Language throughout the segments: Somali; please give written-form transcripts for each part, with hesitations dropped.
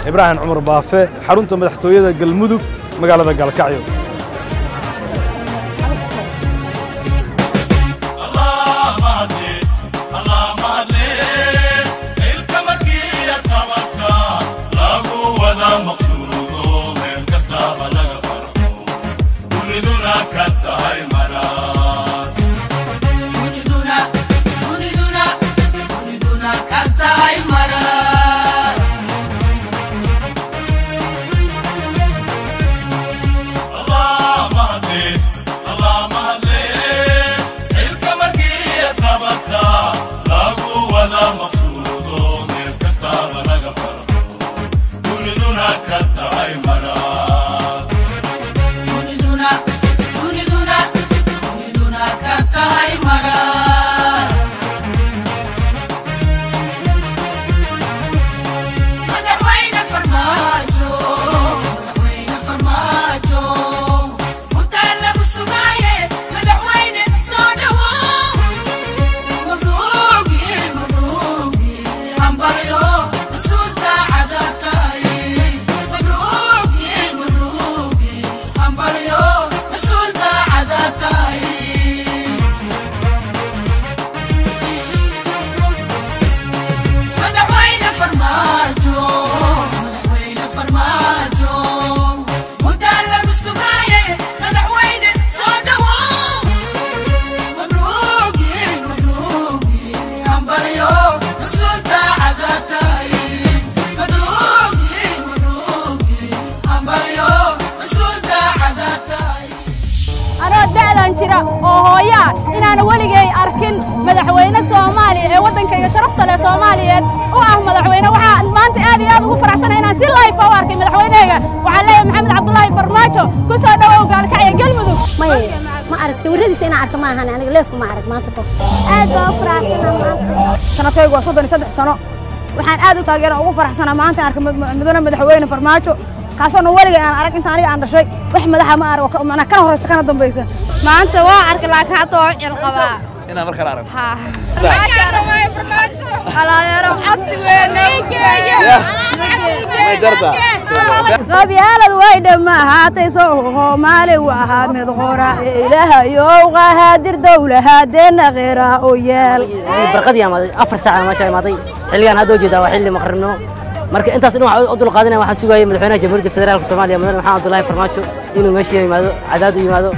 ibraahim cumar baafe xarunta madaxtooyada galmudug magaalada gaalkacyo. inaan waligay arkin madaxweyne Soomaali ee wadankayga sharafta leh Soomaaliyeed oo ah madaxweyne waxa maanta aad iyo aad ugu faraxsanahay inaan si live u arkay madaxweyneyga waxaan leeyahay Maxamed Cabdullaahi Farmaajo ku soo dhawow Gaalkacyo Galmudug ma arag sawiradiisa inaan arko ma ahan aniga leef ma arag maanta qof aad baa u faraxsanahay maanta sanadkaygu waa 33 sano waxaan aad u taageeraa ugu faraxsanahay maanta arka madaxweyne Farmaajo kaasoo waligay aan arag inta aniga aan dhashay wax madaxa ma arag macna kana horeysa kana dambaysan maanta waa arka laakiin hadda oo cil qabaa ina markaa arag ha Farmaajo halaayaro codsi weyn qabyaalad way dhamaatay Soomaali waxa mid qora ilaahay oo qaadir dawladeena qeera oo yeel barqadii ama 4 saac ma shay maaday xilligan hadoo jeeda waa xilli maqrino marka intaas in waxa u dul qaadanay waxa sugayay madaxweynaha Jamhuuriyadda Federaalka Soomaaliya Madaxweyne Maxamed Cabdullaahi Farmaajo inuu meesha yimaado cadaad u yimaado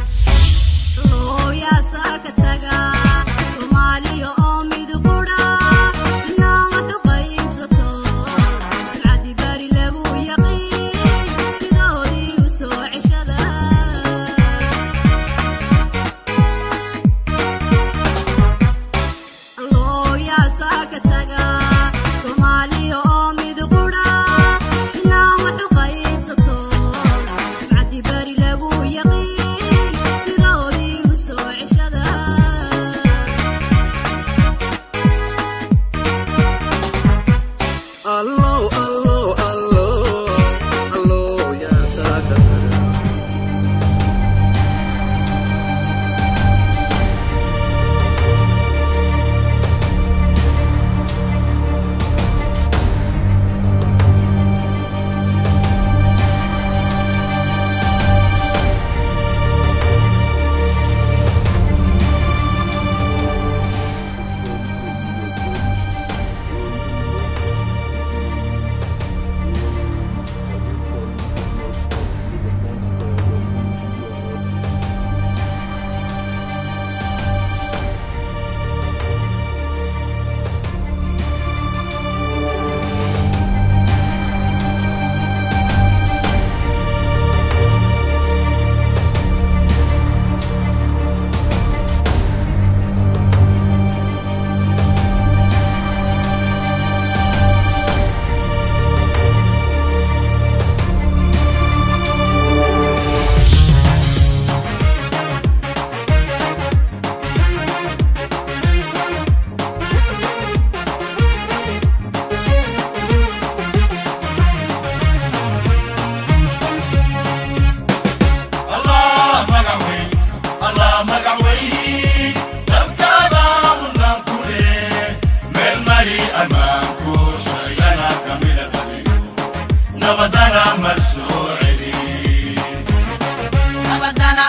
نبضنا مرسوعي نبضنا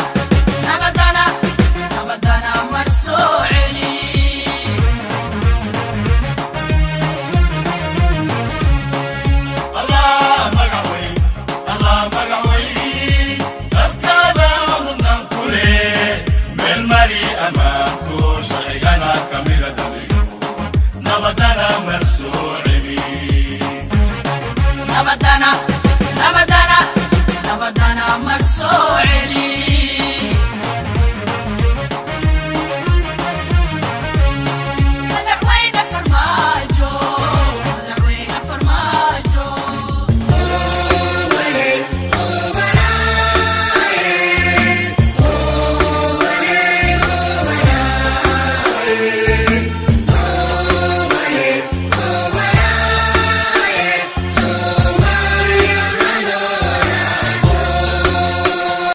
نبضنا نبضنا مرسوعي الله مقعوي الله مقعوي الكابا من ننقلي من مري أمامكو شرعينا كاميرا دليو نبضنا مرسوعي نبضنا نبضنا نبضنا مرسوعي